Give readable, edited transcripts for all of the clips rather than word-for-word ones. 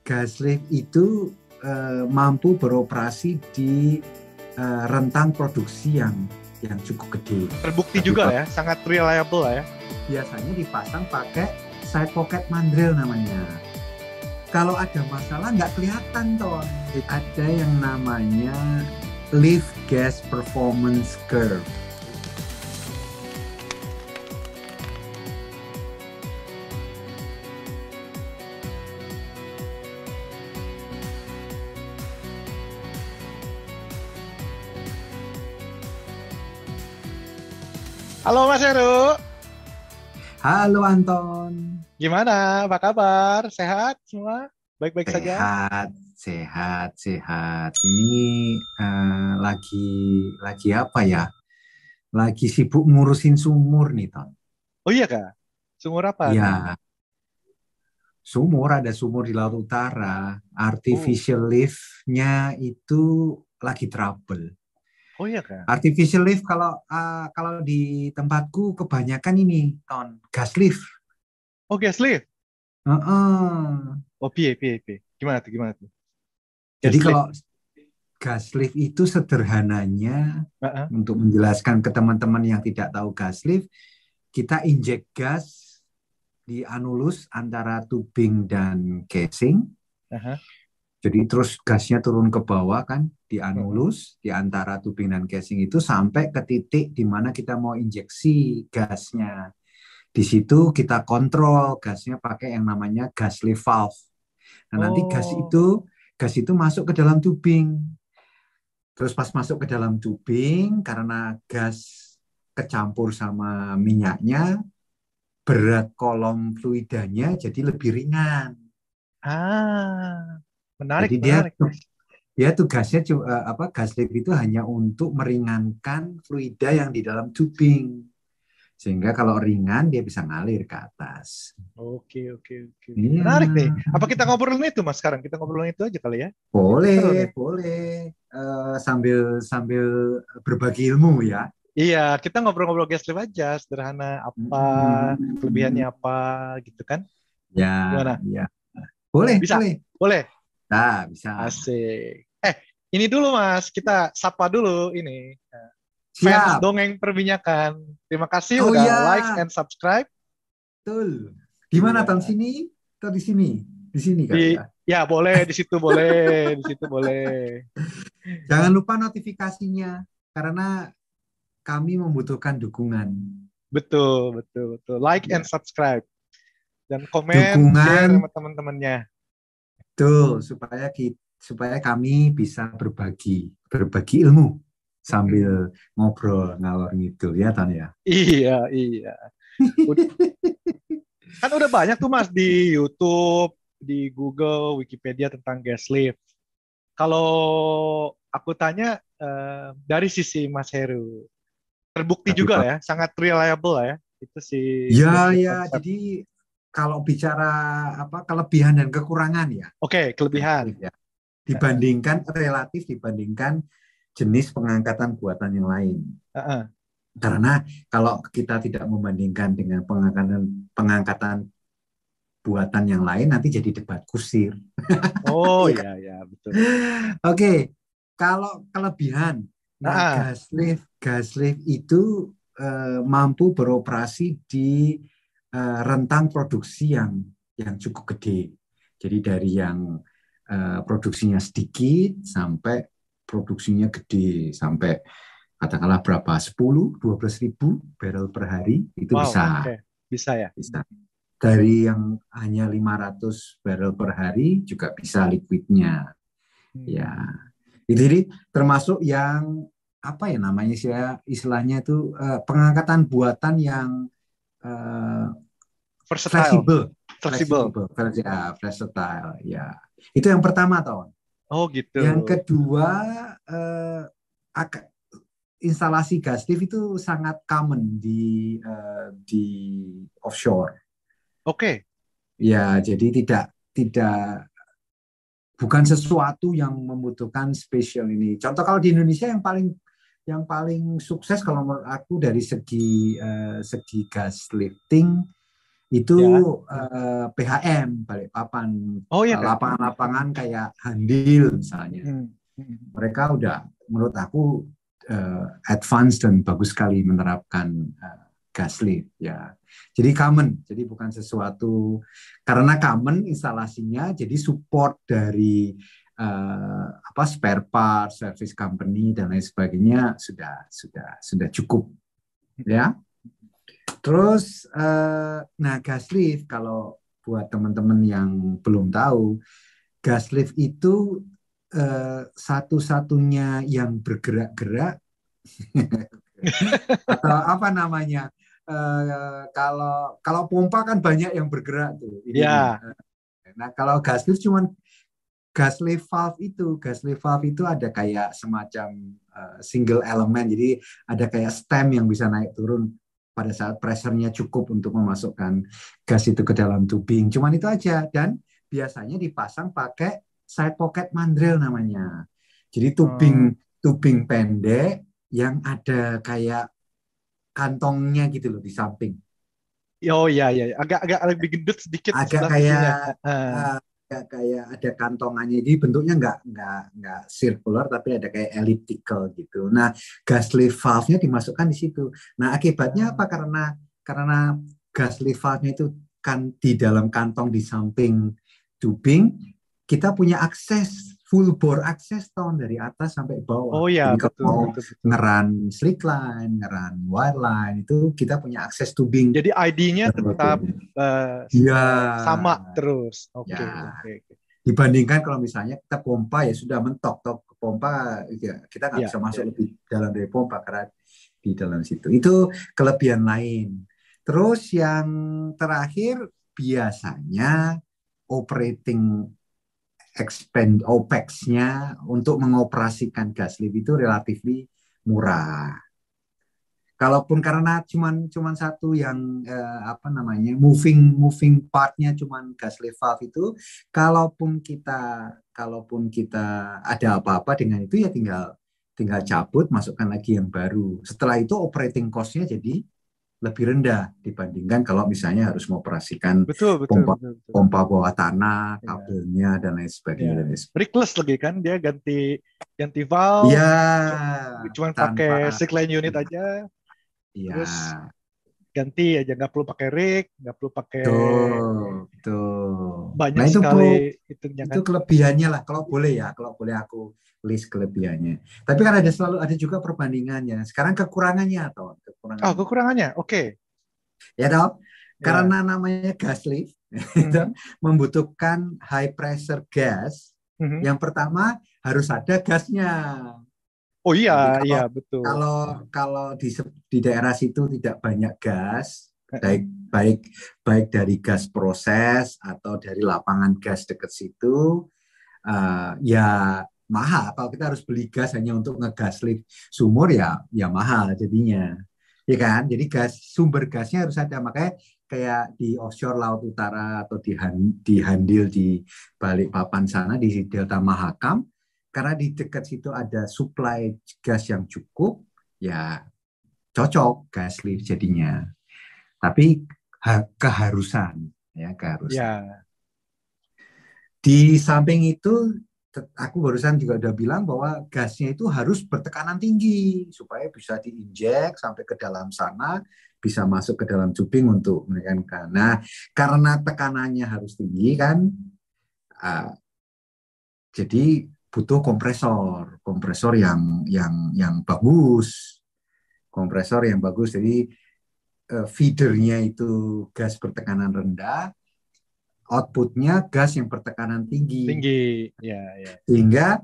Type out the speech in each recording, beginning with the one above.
Gas lift itu mampu beroperasi di rentang produksi yang cukup gede. Terbukti juga ya, sangat reliable ya. Biasanya dipasang pakai side pocket mandrel namanya. Kalau ada masalah nggak kelihatan toh. Ada yang namanya lift gas performance curve. Halo Mas Heru, Halo Anton. gimana? Apa kabar? Sehat semua? Baik-baik saja? Sehat. Ini lagi apa ya? Lagi sibuk ngurusin sumur nih, Ton. Oh iya Kak, sumur apa nih? Ya, sumur ada sumur di Laut Utara. Oh, Artificial lift-nya itu lagi trouble. oh iya Kak. Artificial lift kalau di tempatku kebanyakan ini, Ton, gas lift. Oh gas lift? Heeh. Oh piye. Gimana tuh? Jadi Gas lift? kalau gas lift itu sederhananya, Heeh. untuk menjelaskan ke teman-teman yang tidak tahu gas lift, kita injek gas di anulus antara tubing dan casing. Aha. Jadi terus gasnya turun ke bawah kan di Heeh. anulus di antara tubing dan casing itu sampai ke titik di mana kita mau injeksi gasnya. Di situ kita kontrol gasnya pakai yang namanya gas lift valve. Nah, nanti Oh, gas itu masuk ke dalam tubing. Terus pas masuk ke dalam tubing karena gas kecampur sama minyaknya, berat kolom fluidanya jadi lebih ringan. menarik, Jadi menarik. dia tugasnya gas lift itu hanya untuk meringankan fluida yang di dalam tubing. Sehingga kalau ringan dia bisa ngalir ke atas. Oke. Iya, Menarik nih. Apa kita ngobrolin itu Mas sekarang? Kita ngobrolin itu aja kali ya. Seru nih. boleh. Sambil sambil berbagi ilmu ya. Iya, kita ngobrol-ngobrol gas lift aja, sederhana apa, kelebihannya apa, gitu kan? Ya, Gimana? ya. Boleh, Bisa? boleh. Boleh? Nah, bisa. Asik. Ini dulu Mas, kita sapa dulu ini. Fans Siap. Dongeng Perbinyakan. Terima kasih Oh udah like iya, and subscribe. betul. Di mana tahun Iya. sini? Atau di sini? Di sini kali Di ya. ya boleh di situ boleh, di situ boleh. Jangan lupa notifikasinya karena kami membutuhkan dukungan. Betul. Like and Ya, subscribe dan komen, share dukungan sama teman-temannya. betul supaya kami bisa berbagi ilmu Mm-mm. sambil ngobrol ngalor ngidul ya Tan ya. Iya. Ud- Kan udah banyak tuh Mas di YouTube, di Google, Wikipedia tentang gas lift. Kalau aku tanya dari sisi Mas Heru, terbukti Tapi juga Pak, ya, sangat reliable ya, itu si gas ya lift ya konsep. jadi kalau bicara apa kelebihan dan kekurangan ya Oke, gas kelebihan. lift ya Heeh, dibandingkan jenis pengangkatan buatan yang lain. heeh. Karena kalau kita tidak membandingkan dengan pengangkatan pengangkatan buatan yang lain, nanti jadi debat kusir. Oh Iya kan? iya, betul. Oke, kalau kelebihan, nah Heeh. gas lift itu mampu beroperasi di rentang produksi yang cukup gede. Jadi dari yang produksinya sedikit sampai produksinya gede, sampai katakanlah berapa 10-12 ribu barrel per hari itu Wow, bisa oke. Bisa ya. bisa dari yang hanya 500 barrel per hari juga bisa liquidnya ya. Hmm. Jadi termasuk yang apa ya namanya sih ya, istilahnya itu pengangkatan buatan yang eh, Versatile, fleksibel, fleksibel. versatile ya. Itu yang pertama tahun. Oh gitu. Yang kedua eh, instalasi gas lift itu sangat common di offshore. Oke. Ya, jadi tidak bukan sesuatu yang membutuhkan spesial ini. Contoh kalau di Indonesia yang paling sukses kalau menurut aku dari segi gas lifting itu Ya. PHM Balikpapan, Oh iya Kak. lapangan-lapangan kayak Handil misalnya. Hmm. Hmm. Mereka udah menurut aku advance dan bagus sekali menerapkan gas lift ya. Jadi common, jadi bukan sesuatu karena common instalasinya, jadi support dari spare part, service company dan lain sebagainya sudah cukup ya. Terus nah gas lift kalau buat teman-teman yang belum tahu, gas lift itu satu-satunya yang bergerak-gerak atau apa namanya? Kalau kalau pompa kan banyak yang bergerak tuh ininya. Ya. Nah, kalau gas lift valve itu ada kayak semacam single elemen. Jadi ada kayak stem yang bisa naik turun pada saat pressure-nya cukup untuk memasukkan gas itu ke dalam tubing. Cuman itu aja dan biasanya dipasang pakai side pocket mandrel namanya. Jadi tubing Hmm. tubing pendek yang ada kayak kantongnya gitu loh di samping. Oh iya iya, agak lebih gendut sedikit Agak sebelah kayak sisinya. Heeh. agak kayak ada kantongannya. Jadi bentuknya nggak circular tapi ada kayak elliptical gitu. Nah, gas lift valve-nya dimasukkan di situ. Nah, akibatnya apa? Karena gas lift valve-nya itu kan di dalam kantong di samping tubing, kita punya akses full bore akses ton dari atas sampai bawah. Oh iya, Jadi kalau betul mau betul betul. ngeran slick line, ngeran wire line itu kita punya akses tubing. Jadi ID-nya tetap Iya, sama terus. Oke ya. oke oke. Dibandingkan kalau misalnya kita pompa ya sudah mentok tok ke pompa, ya kita nggak Iya bisa iya. masuk lebih dalam dari pompa karena di dalam situ. Itu kelebihan lain. Terus yang terakhir biasanya operating expend OPEX-nya untuk mengoperasikan gas lift itu relatif murah. Kalaupun karena cuman satu yang apa namanya moving partnya cuman gas lift valve itu, kalaupun kita ada apa-apa dengan itu ya tinggal tinggal cabut masukkan lagi yang baru. Setelah itu operating cost-nya jadi lebih rendah dibandingkan kalau misalnya harus mengoperasikan Betul betul pompa betul betul. pompa bawah tanah, Ya kabelnya dan lain ya. sebagainya dan lain sebagainya. Brickless lagi kan dia ganti ganti valve, Iya, cu- cuman pakai tanpa cycling unit aja, iya. terus ganti aja nggak perlu pakai rig, nggak perlu pakai Betul, betul. Nah banyak itu Bu, sekali itunya itu kan. kelebihannya lah. Kalau boleh ya, kalau boleh aku list kelebihannya. Tapi kan selalu ada juga perbandingannya. Sekarang kekurangannya atau Oh kekurangannya, kekurangannya, oke. ya toh? Ya. Karena namanya gas lift, itu Mhm. membutuhkan high pressure gas. Mhm. Yang pertama harus ada gasnya. Oh iya Jadi iya kalau betul. kalau kalau di daerah situ tidak banyak gas, Heeh. baik baik baik dari gas proses atau dari lapangan gas dekat situ, ya mahal. Kalau kita harus beli gas hanya untuk ngegas lift sumur ya mahal jadinya, ya kan? Jadi sumber gasnya harus ada. Makanya kayak di offshore Laut Utara atau di Handil di Balikpapan sana di Delta Mahakam, karena di dekat situ ada supply gas yang cukup, ya cocok gas lift jadinya. Tapi keharusan, ya keharusan. Ya. Di samping itu, aku barusan juga udah bilang bahwa gasnya itu harus bertekanan tinggi supaya bisa diinjek sampai ke dalam sana, bisa masuk ke dalam tubing untuk menekan. Nah, karena tekanannya harus tinggi kan, uh, jadi butuh kompresor yang bagus, kompresor yang bagus. Jadi feedernya itu gas bertekanan rendah, outputnya gas yang bertekanan tinggi. Tinggi. Ya ya. Sehingga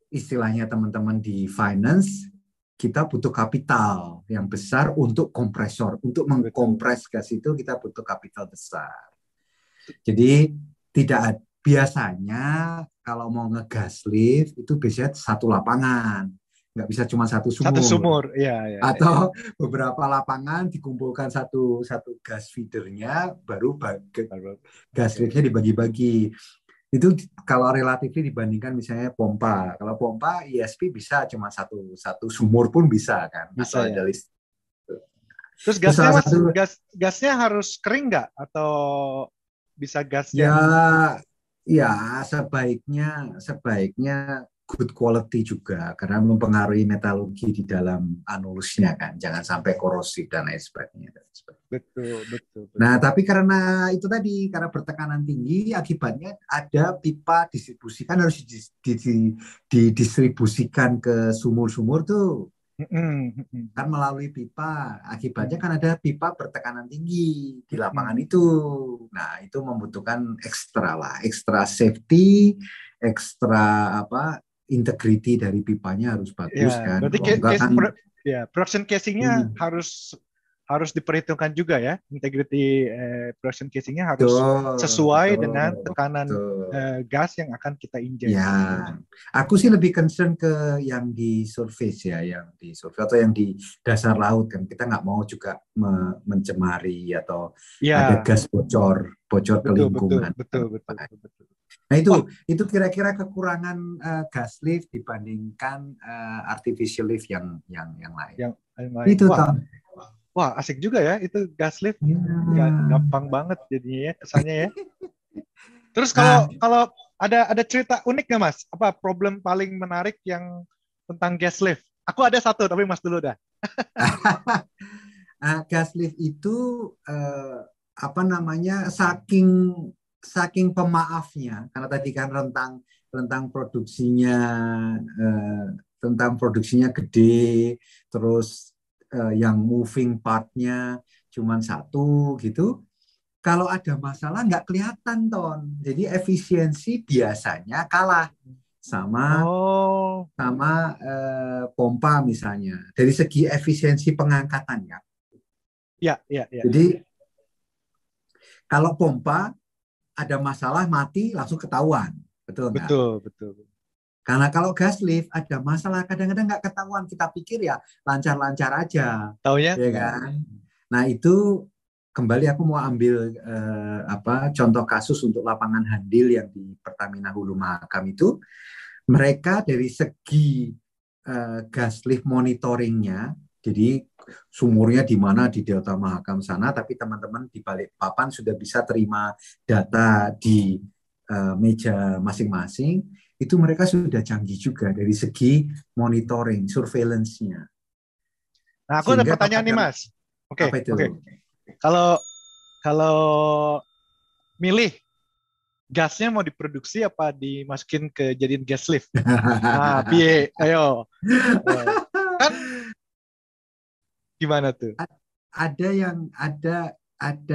istilahnya teman-teman di finance, kita butuh kapital yang besar untuk kompresor. Untuk Betul. mengkompres gas itu kita butuh kapital besar. Jadi tidak biasanya kalau mau ngegas lift itu biasanya satu lapangan. Nggak bisa cuma satu Satu sumur. sumur. Ya ya ya. Atau beberapa lapangan dikumpulkan satu satu gas feedernya, baru gas Oke. liftnya dibagi-bagi. Itu kalau relatif dibandingkan misalnya pompa. Kalau pompa ESP bisa cuma satu satu sumur pun bisa kan, atau Bisa ada ya. list. Terus Terus gasnya salah mas, satu gasnya harus kering nggak atau bisa gas ya yang ya sebaiknya sebaiknya good quality juga karena mempengaruhi metalurgi di dalam anulusnya kan. Jangan sampai korosif dan lain sebagainya. betul betul Nah, betul. tapi karena itu tadi, karena bertekanan tinggi, akibatnya ada pipa distribusikan harus didistribusikan ke sumur-sumur tuh Mm-mm, mm-mm, kan melalui pipa. Akibatnya mm-mm, kan ada pipa bertekanan tinggi di lapangan mm-mm. itu. Nah, itu membutuhkan ekstra lah, ekstra safety, ekstra apa, integrity dari pipanya harus Ya, bagus kan. berarti Kalau enggak kan, ya production casingnya hmm, harus harus diperhitungkan juga ya, integrity production casingnya harus betul, sesuai betul, dengan tekanan betul. gas yang akan kita injek. Ya, aku sih lebih concern ke yang di surface ya, yang di surface atau yang di dasar laut kan. Kita nggak mau juga mencemari atau ada Ya, gas bocor, bocor ke betul betul lingkungan. betul betul betul. Nah Wah, itu kira-kira kekurangan gas lift dibandingkan artificial lift yang lain. yang lain. Itu Wah, toh. wah asik juga ya itu gas lift. Ya. Gampang banget jadinya ya kesannya ya. Terus Nah, kalau kalau ada cerita unik nggak Mas? Apa problem paling menarik yang tentang gas lift? Aku ada satu tapi Mas dulu dah. gas lift itu apa namanya saking pemaafnya karena tadi kan rentang produksinya eh, tentang produksinya gede terus yang moving partnya cuma satu gitu kalau ada masalah nggak kelihatan ton jadi efisiensi biasanya kalah sama Oh, pompa misalnya dari segi efisiensi pengangkatan ya ya, ya, ya. jadi kalau pompa ada masalah mati langsung ketahuan, betul nggak? Betul, betul. Karena kalau gas lift ada masalah kadang-kadang nggak ketahuan, kita pikir ya lancar-lancar aja, Taunya ya enggak. kan? Nah itu kembali aku mau ambil apa contoh kasus untuk lapangan handil yang di Pertamina Hulu Mahakam itu mereka dari segi gas lift monitoringnya, jadi sumurnya di mana di Delta Mahakam sana, tapi teman-teman di balik papan sudah bisa terima data di meja masing-masing, itu mereka sudah canggih juga dari segi monitoring, surveillance-nya. Nah, aku ada Sehingga kalau pertanyaan nih, ada Mas. apa Oke, itu? oke. Kalau kalau milih gasnya mau diproduksi apa dimasukin ke jadiin gas lift? Nah, piye? Ayo. Ayo. Kan gimana tuh? Ada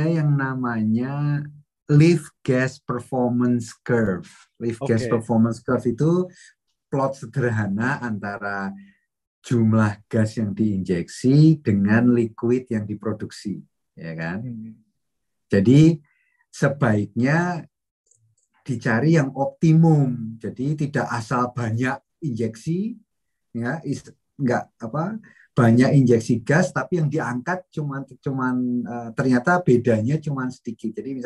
yang namanya lift gas performance curve. Lift gas Oke. performance curve itu plot sederhana antara jumlah gas yang diinjeksi dengan liquid yang diproduksi, ya kan? Hmm. Jadi sebaiknya dicari yang optimum. Jadi tidak asal banyak injeksi, ya, nggak apa banyak injeksi gas, tapi yang diangkat cuman ternyata bedanya cuman sedikit. Jadi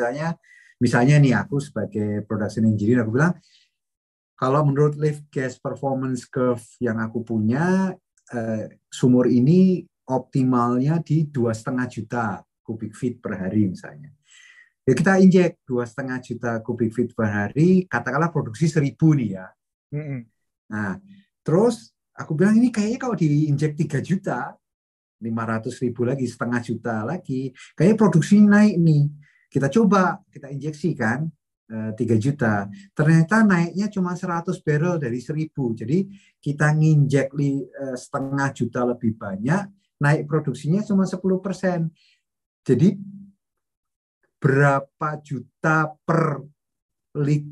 misalnya nih aku sebagai production engineer aku bilang kalau menurut lift gas performance curve yang aku punya sumur ini optimalnya di 2,5 juta kubik feet per hari misalnya. Ya kita injek 2,5 juta kubik feet per hari, katakanlah produksi 1.000 nih ya. Hmm. Nah, terus aku bilang ini kayaknya kalau diinjek 3 juta, 500.000 lagi, 0,5 juta lagi, kayaknya produksi naik nih. Kita coba, kita injeksi kan, 3 juta. Ternyata naiknya cuma 100 barrel dari 1.000. Jadi kita nginjek 0,5 juta lebih banyak, naik produksinya cuma 10%. Jadi berapa juta per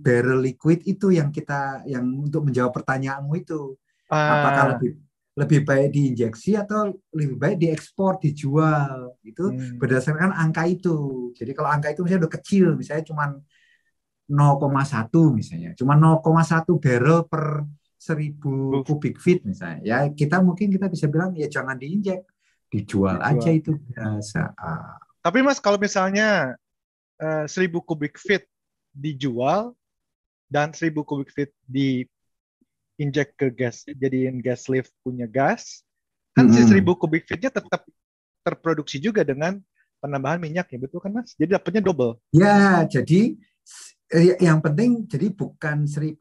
barrel liquid itu yang untuk menjawab pertanyaanmu itu apakah Ah, lebih baik diinjeksi atau lebih baik diekspor dijual itu hmm. berdasarkan angka itu jadi kalau angka itu misalnya udah kecil misalnya cuma 0,1 misalnya cuma 0,1 barrel per 1.000 Bu, kubik feet misalnya ya kita bisa bilang ya jangan diinjek dijual aja dijual. itu biasa. Tapi Mas, kalau misalnya 1.000 kubik feet dijual dan 1.000 kubik feet diinjek ke gas, jadiin gas lift punya gas, kan si Mm-mm. 1.000 kubik feetnya tetap terproduksi juga dengan penambahan minyaknya, betul kan Mas? Jadi dapatnya double. Ya, jadi yang penting jadi bukan 1000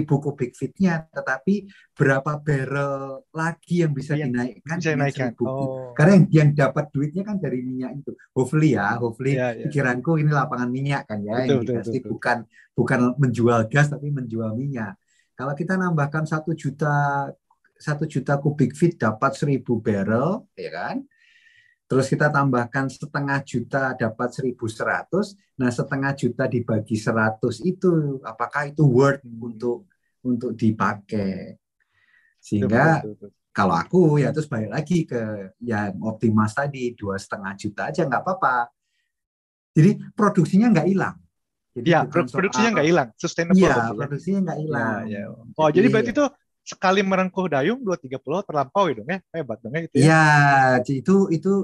kubik feetnya, tetapi berapa barrel lagi yang bisa dinaikkan dengan 1000 feet. Karena yang dapat duitnya kan dari minyak itu. Hopefully pikiranku ini lapangan minyak kan ya. Betul. Bukan menjual gas tapi menjual minyak. Kalau kita nambahkan 1 juta kubik feet dapat 1000 barrel, ya kan? Terus kita tambahkan 0,5 juta dapat 1.100. Nah, 0,5 juta dibagi 100 itu, apakah itu worth untuk dipakai? Sehingga kalau aku ya terus balik lagi ke yang Optimas tadi, 2,5 juta aja nggak apa-apa. Jadi produksinya nggak hilang. Jadi ya, produksinya nggak hilang, sustainable. Iya, produksinya nggak hilang. Ya. Oh, jadi berarti itu sekali merengkuh dayung 2-3 pulau terlampau dong ya, hebat dong ya itu ya. Ya,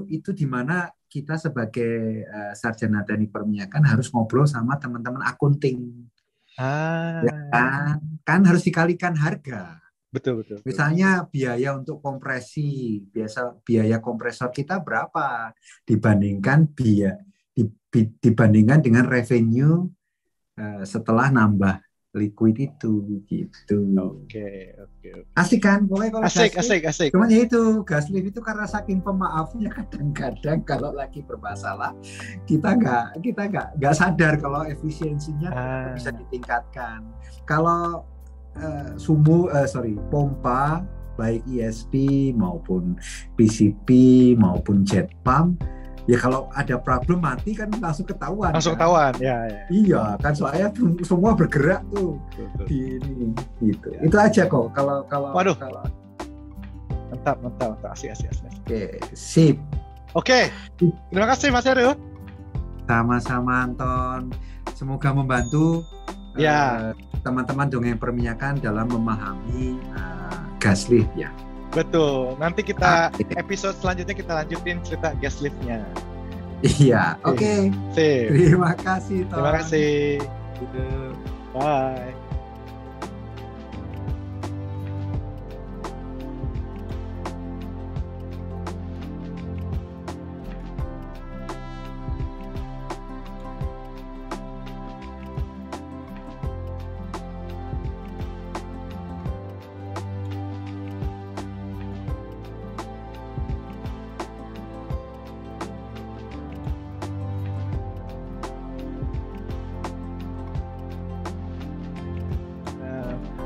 itu di mana kita sebagai sarjana teknik perminyakan harus ngobrol sama teman-teman akunting. Ya, kan harus dikalikan harga. Betul. Misalnya biaya untuk kompresi, biaya kompresor kita berapa dibandingkan dengan revenue setelah nambah liquid itu gitu. Oke. Asik kan? Pokoknya kalau asik. Cuman ya itu gas lift itu karena saking pemaafnya kadang-kadang kalau lagi bermasalah kita nggak sadar kalau efisiensinya bisa ditingkatkan. Kalau pompa baik ESP maupun PCP maupun jet pump, ya kalau ada problem mati kan langsung ketahuan. Ya. Iya kan, soalnya semua bergerak tuh. Betul. Di ini gitu. Ya. Itu aja kok kalau Waduh. Mantap. Asik. Oke, sip. Oke. Terima kasih Mas Heru. Sama-sama Anton. Semoga membantu teman-teman dongeng perminyakan dalam memahami gas lift ya. Betul. Nanti kita episode selanjutnya kita lanjutin cerita gas lift-nya. Iya, oke. Terima kasih, Tom. Terima kasih. Bye.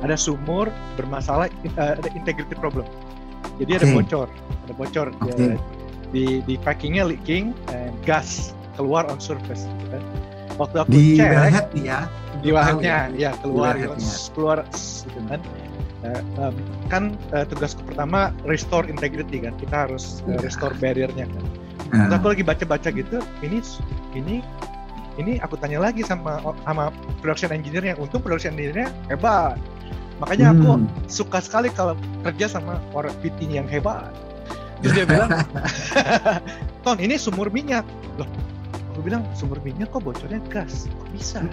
Ada sumur bermasalah, ada integrity problem. Jadi ada bocor. Di packingnya leaking, and gas keluar on surface. Gitu kan. Waktu aku cek di wellheadnya, keluar gitu kan. Tugasku pertama restore integrity kan. Kita harus restore barrier-nya kan. Terus aku lagi baca-baca gitu, ini aku tanya lagi sama production engineer-nya. Untung production engineer-nya hebat. Makanya aku suka sekali kalau kerja sama orang PT yang hebat. Terus dia bilang, Ton, ini sumur minyak. Loh, aku bilang sumur minyak kok bocornya gas? Kok bisa?